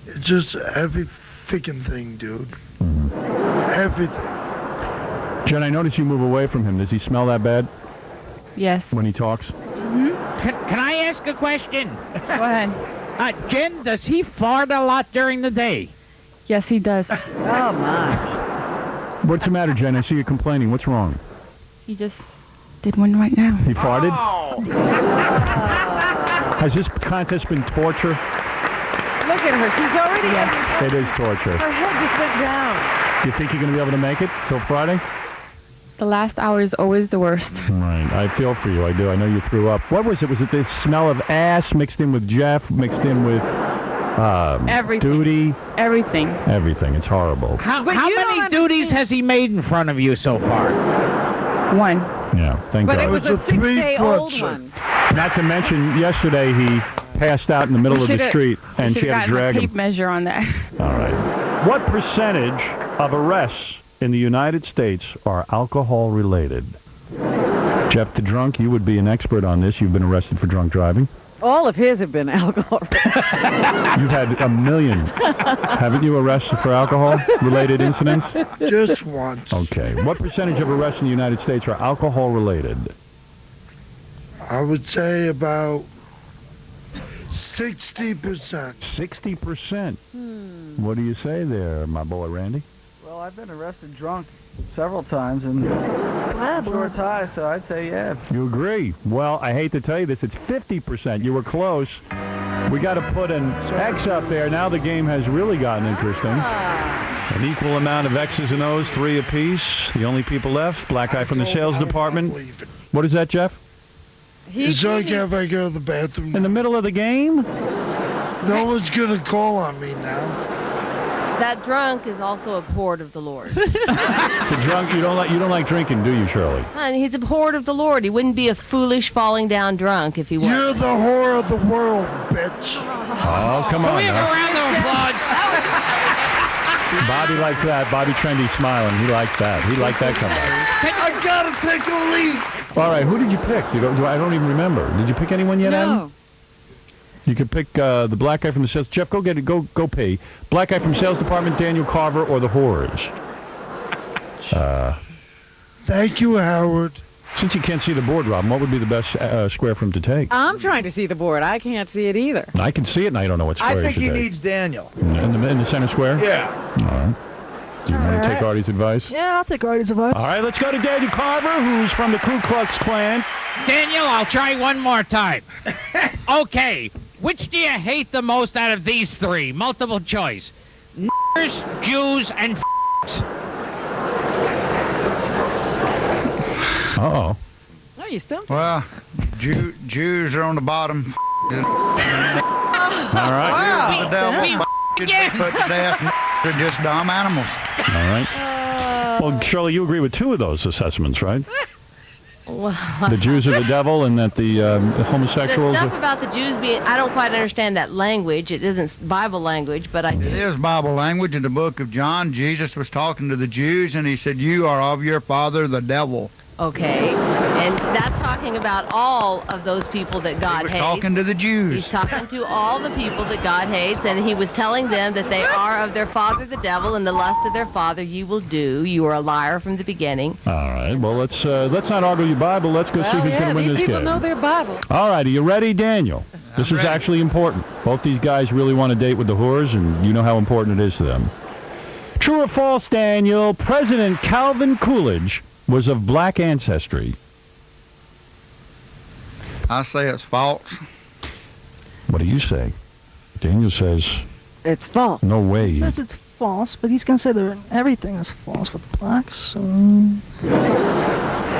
It's just every freaking thing, dude. Mm-hmm. Everything. Jen, I notice you move away from him. Does he smell that bad Yes. when he talks? Can I ask a question? Go ahead. Jen, does he fart a lot during the day? Yes, he does. Oh, my. What's the matter, Jen? I see you complaining. What's wrong? He just did one right now. He farted? Has this contest been torture? Look at her. She's already... It is torture. Her head just went down. You think you're going to be able to make it till Friday? The last hour is always the worst. Right. I feel for you. I do. I know you threw up. What was it? Was it the smell of ass mixed in with Jeff, mixed in with Everything. duty? Everything. Everything. It's horrible. How many duties has he made in front of you so far? One. Yeah. Thank But God. it was a 6-day-old one. Not to mention, yesterday he passed out in the middle of the street, and she had to drag a him. tape measure on that. All right. What percentage of arrests in the United States are alcohol-related? Jeff the Drunk, you would be an expert on this. You've been arrested for drunk driving. All of his have been alcohol. You've had a million. Haven't you arrested for alcohol-related incidents? Just once. Okay. What percentage of arrests in the United States are alcohol-related? I would say about 60%. 60%. What do you say there, my boy Randy? Well, I've been arrested drunk several times, and I'm sure it's high, so I'd say yeah. You agree? Well, I hate to tell you this, it's 50%. You were close. We got to put an X up there. Now the game has really gotten interesting. An equal amount of X's and O's, 3 apiece. The only people left, black guy from the sales department. What is that, Jeff? It's okay if I go to the bathroom. In the middle of the game? No one's going to call on me now. That drunk is also abhorred of the Lord. The drunk, you don't like drinking, do you, Shirley? And he's abhorred of the Lord. He wouldn't be a foolish falling down drunk if he were. You're the whore of the world, bitch. Oh, come on We have now. a round of applause. Bobby likes that. Bobby Trendy smiling. He likes that. He liked that comeback. I gotta take a leak. All right, who did you pick? I don't even remember. Did you pick anyone yet, Adam? You could pick the black guy from the sales. Jeff, go get it. Go pay. Black guy from sales department, Daniel Carver, or the whores. Thank you, Howard. Since you can't see the board, Robin, what would be the best square for him to take? I'm trying to see the board. I can't see it either. I can see it, and I don't know what square I think he he should take. needs Daniel. In the center square? Yeah. All right. Do you want to take Artie's advice? Yeah, I'll take Artie's advice. All right, let's go to Daniel Carver, who's from the Ku Klux Klan. Daniel, I'll try one more time. Okay, which do you hate the most out of these 3? Multiple choice. N***ers, Jews, and f***s. Uh-oh. Oh, you stumped. Well, Jews are on the bottom. All right. The devil should be put to death. They're just dumb animals. All right. Well, Shirley, you agree with 2 of those assessments, right? The Jews are the devil, and that the homosexuals. The stuff about the Jews being, I don't quite understand that language. It isn't Bible language, but I do. It is Bible language. In the book of John, Jesus was talking to the Jews, and he said, "You are of your father, the devil." Okay, and that's talking about all of those people that God hates. He was talking to the Jews. He's talking to all the people that God hates, and he was telling them that they are of their father the devil, and the lust of their father you will do. You are a liar from the beginning. All right. Well, let's not argue your Bible. Let's go see who's going to win these this people game. know their Bible. All right. Are you ready, Daniel? This is actually important. Both these guys really want to date with the whores, and you know how important it is to them. True or false, Daniel? President Calvin Coolidge was of black ancestry. I say it's false. What do you say? Daniel says it's false. No way. He says it's false, but he's considering everything is false with blacks. So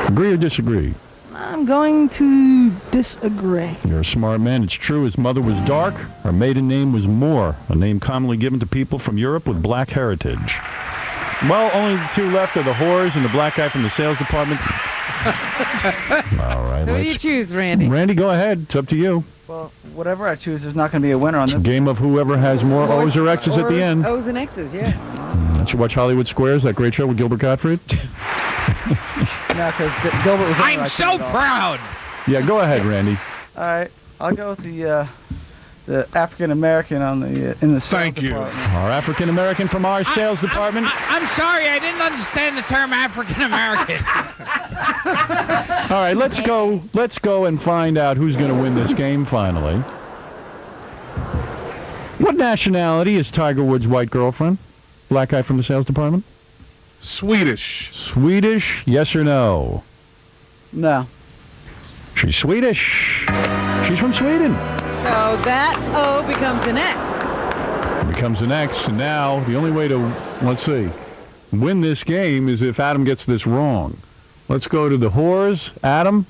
Agree or disagree? I'm going to disagree. You're a smart man. It's true. His mother was dark. Her maiden name was Moore, a name commonly given to people from Europe with black heritage. Well, only the 2 left are the whores and the black guy from the sales department. All right. Who do you choose, Randy? Randy, go ahead. It's up to you. Well, whatever I choose, there's not going to be a winner on It's a this. game of whoever has more O's or X's at the end. O's and X's, yeah. Did you watch Hollywood Squares, that great show with Gilbert Gottfried? No, because Gilbert was. I'm so proud. Yeah, go ahead, Randy. All right, I'll go with the African American on the in the sales department. Our African American from our sales department. I'm sorry, I didn't understand the term African American. All right, let's go and find out who's going to win this game finally. What nationality is Tiger Woods' white girlfriend? Black guy from the sales department? Swedish. Swedish, yes or no? No. She's Swedish. She's from Sweden. So that O becomes an X. Becomes an X, and now the only way to, let's see, win this game is if Adam gets this wrong. Let's go to the whores. Adam,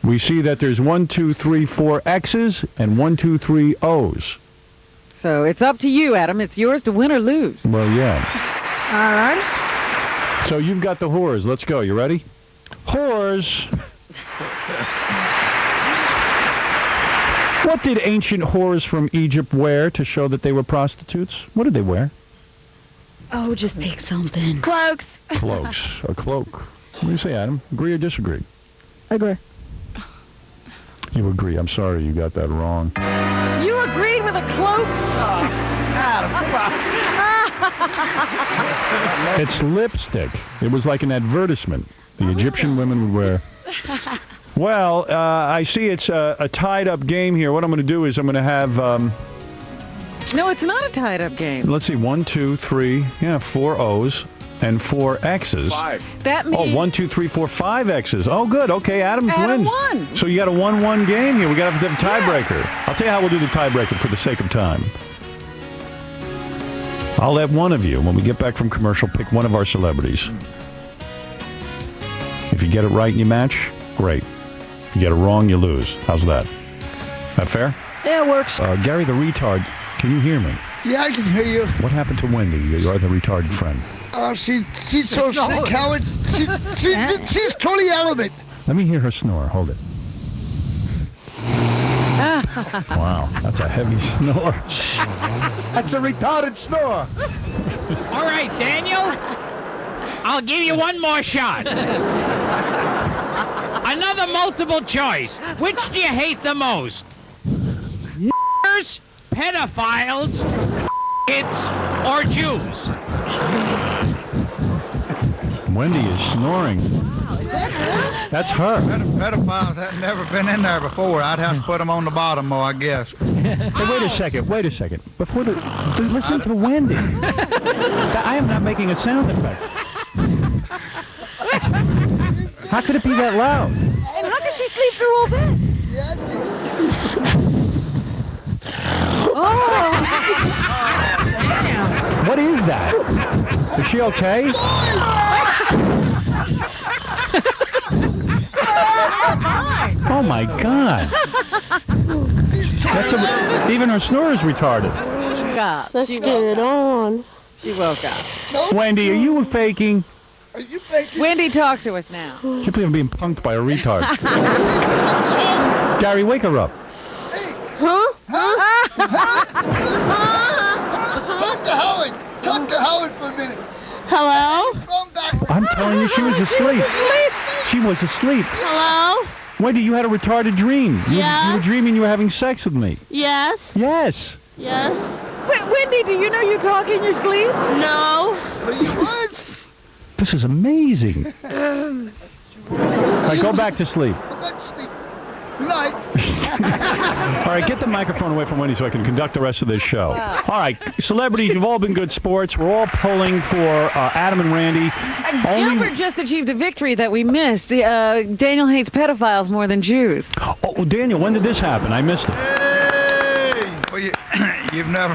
we see that there's 1, 2, 3, 4 X's and 1, 2, 3 O's. So it's up to you, Adam. It's yours to win or lose. Well, yeah. All right. So you've got the whores. Let's go. You ready? Whores. What did ancient whores from Egypt wear to show that they were prostitutes? What did they wear? Oh, just pick something. Cloaks. Cloaks. A cloak. What do you say, Adam? Agree or disagree? Agree. You agree. I'm sorry you got that wrong. You agreed with a cloak? Adam, come on. It's lipstick. It was like an advertisement the Egyptian women would wear. Well, I see it's a tied-up game here. What I'm going to do is I'm going to have... No, it's not a tied-up game. let's see, 1, 2, 3, 4 O's. and 4 X's. 5. That means... Oh, 1, 2, 3, 4, 5 X's. Oh, good. Okay, Adam wins. won. So you got a 1-1 game here. We got to have a tiebreaker. I'll tell you how we'll do the tiebreaker for the sake of time. I'll let one of you, when we get back from commercial, pick one of our celebrities. If you get it right and you match, great. If you get it wrong, you lose. How's that? That fair? Yeah, it works. Gary the retard, can you hear me? Yeah, I can hear you. What happened to Wendy, your other retarded friend? Oh, she's so sick, Howard. She's totally out of it. Let me hear her snore. Hold it. Wow, that's a heavy snore. That's a retarded snore. All right, Daniel. I'll give you one more shot. Another multiple choice. Which do you hate the most? N***ers, pedophiles, kids, or Jews? Wendy is snoring. That's her. Pedophiles have never been in there before. I'd have to put them on the bottom more, I guess. Hey, wait a second. Before listen to Wendy. I am not making a sound effect. How could it be that loud? And how did she sleep through all that? What is that? Is she okay? Oh my God! Even her snore is retarded. Let's get it on. She woke up. Wendy, are you faking? Are you faking? Wendy, talk to us now. I can't believe I'm being punked by a retard. Gary, wake her up. Talk to Howard for a minute. Hello? I'm telling you, she was asleep. She was asleep. Hello? Wendy, you had a retarded dream. You Yeah? were dreaming you were having sex with me. Yes? Yes. Yes? Wendy, do you know you talk in your sleep? No. This is amazing. All right, go back to sleep. Night. All right, get the microphone away from Wendy so I can conduct the rest of this show. All right, celebrities, you've all been good sports. We're all pulling for Adam and Randy. Gilbert just achieved a victory that we missed. Daniel hates pedophiles more than Jews. Oh, Daniel, when did this happen? I missed it. Hey! Well, you've never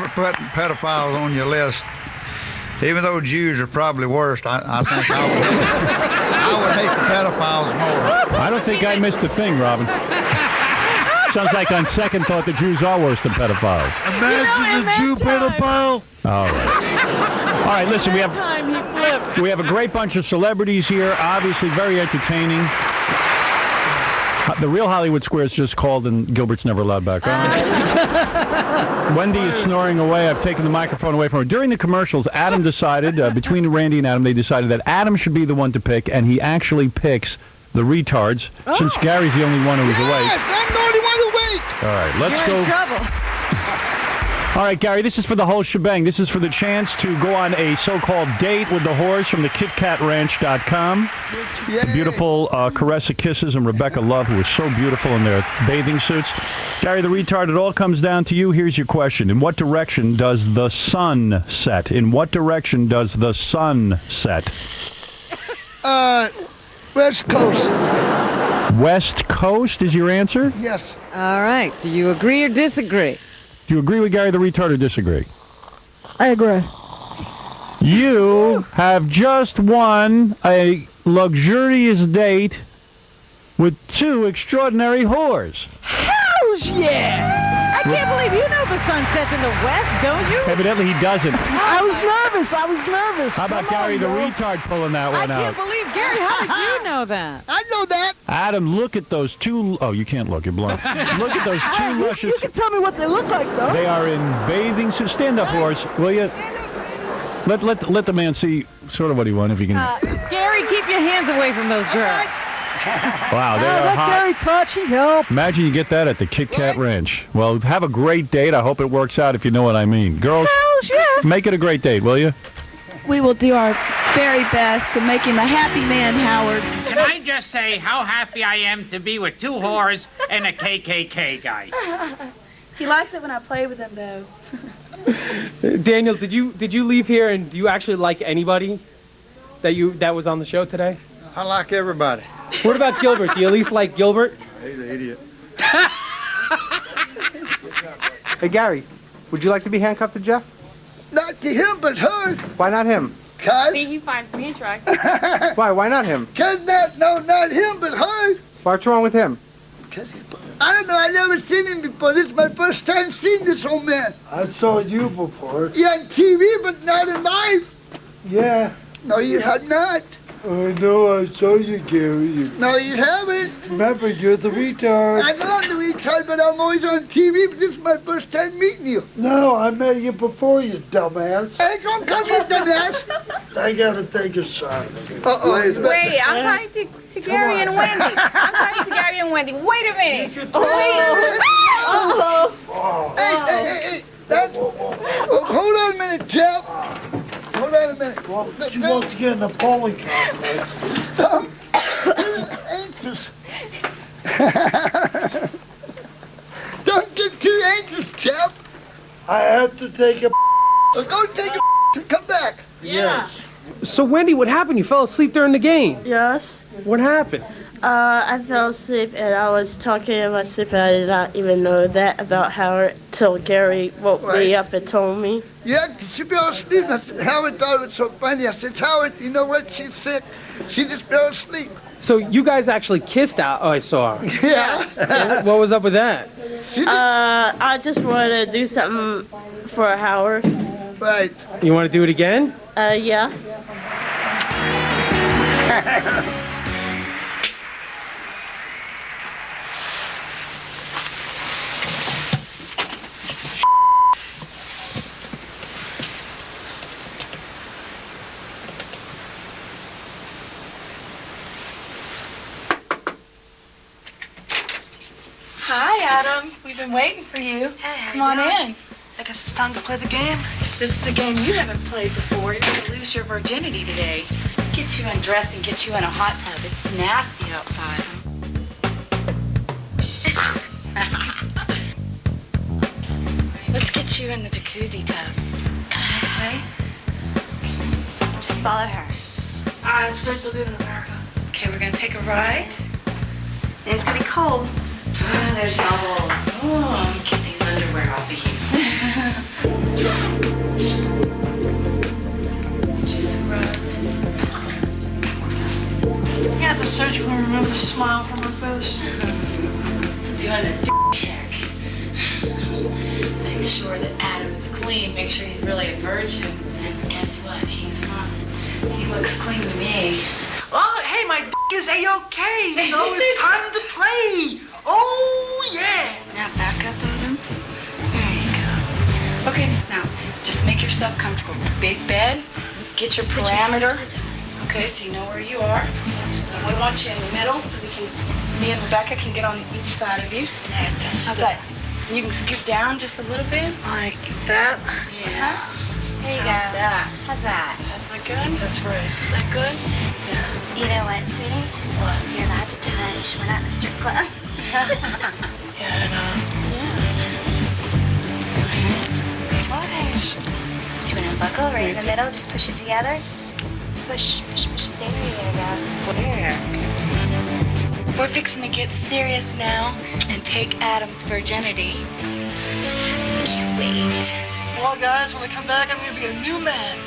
put pedophiles on your list. Even though Jews are probably worst, I think I would hate the pedophiles more. I don't think I missed a thing, Robin. Sounds like on second thought the Jews are worse than pedophiles. Imagine a Jew pedophile. All right, listen, we have a great bunch of celebrities here, obviously very entertaining. The real Hollywood Squares just called and Gilbert's never allowed back on. Wendy is snoring away. I've taken the microphone away from her. During the commercials, Adam decided, between Randy and Adam, they decided that Adam should be the one to pick, and he actually picks the retards, since Gary's the only one who was awake. I'm the only one awake. All right, let's You're go. in trouble. All right, Gary, this is for the whole shebang. This is for the chance to go on a so-called date with the horse from the KitKatRanch.com. The beautiful Caressa Kisses and Rebecca Love, who is so beautiful in their bathing suits. Gary the retard, it all comes down to you. Here's your question. In what direction does the sun set? In what direction does the sun set? West Coast. West Coast is your answer? Yes. All right. Do you agree or disagree? Do you agree with Gary the retard or disagree? I agree. You have just won a luxurious date with 2 extraordinary whores. Hells yeah! I can't believe you know the sun sets in the west, don't you? Evidently he doesn't. I was nervous. How about Gary the retard pulling that one I out? can't believe, Gary, how did you know that? I know that. Adam, look at those 2... Oh, you can't look. You're blind. Look at those 2 luscious... You can tell me what they look like, though. They are in bathing suits. Stand up, horse, will you? Let the man see sort of what he wants if he can... Gary, keep your hands away from those girls. Wow, they are that hot. Gary touch, he helps. Imagine you get that at the Kit Kat Ranch. Well, have a great date. I hope it works out, if you know what I mean. Girls, Hells yeah. make it a great date, will you? We will do our very best to make him a happy man, Howard. Can I just say how happy I am to be with 2 whores and a KKK guy? He likes it when I play with him, though. Daniel, did you leave here and do you actually like anybody that was on the show today? I like everybody. What about Gilbert? Do you at least like Gilbert? He's an idiot. Hey, Gary, would you like to be handcuffed to Jeff? Not to him, but her. Why not him? Cause. See, he finds me attractive. Why not him? Cause not him, but her. What's wrong with him? I don't know, I never seen him before. This is my first time seeing this old man. I saw you before. Yeah, on TV, but not in life. Yeah. No, you have not. I know, I saw you, Gary. No, you haven't. Remember, you're the retard. I know I'm the retard, but I'm always on TV, but this is my first time meeting you. No, I met you before, you dumbass. Hey, don't come here, dumbass. I gotta take a shot. Uh-oh. Wait, I'm talking to Gary and Wendy. I'm talking to Gary and Wendy. Wait a minute. Hey. Hold on a minute, Jeff. Hold on a minute. She wants to get in a bowling complex. Anxious. Don't get too anxious, Jeff. I have to take a Go take a to come back. Yes. So, Wendy, what happened? You fell asleep during the game. Yes. What happened? I fell asleep and I was talking in my sleep and I did not even know that about Howard till Gary woke me up and told me. Yeah, she fell asleep. Howard thought it was so funny. I said, Howard, you know what? She's sick. She just fell asleep. So you guys actually kissed out? Oh, I saw. Yeah. What was up with that? I just wanted to do something for Howard. Right. You want to do it again? Yeah. Hi, Adam. We've been waiting for you. Hey, come on doing? in. I guess it's time to play the game. This is a game you haven't played before. You're going to lose your virginity today. Get you undressed and get you in a hot tub. It's nasty outside. Let's get you in the jacuzzi tub. Okay? Just follow her. It's great to live in America. Okay, we're going to take a ride. And it's going to be cold. Ah, there's bubbles. Oh, get these underwear off of you. Just rubbed. Yeah, the surgeon will remove the smile from her face. Doing a check. Make sure that Adam is clean. Make sure he's really a virgin. And guess what? He's not. He looks clean to me. Oh, hey, my is A-OK, so it's time to play. Oh, yeah. Now back up, Adam. There you go. Okay, now just make yourself comfortable. Big bed. Get your parameter. Okay, so you know where you are. We want you in the middle so me and Rebecca can get on each side of you. How's that? You can scoot down just a little bit. Like that? Yeah. There you How's go. that? How's that? That good? That's right. Is that good? You know what, sweetie? What? You're allowed to touch. We're not in a strip club. Yeah, I know. Nice. Do you want to buckle right in the middle? Just push it together. Push. There you go. There. We're fixing to get serious now and take Adam's virginity. Can't wait. Well, guys, when I come back, I'm going to be a new man.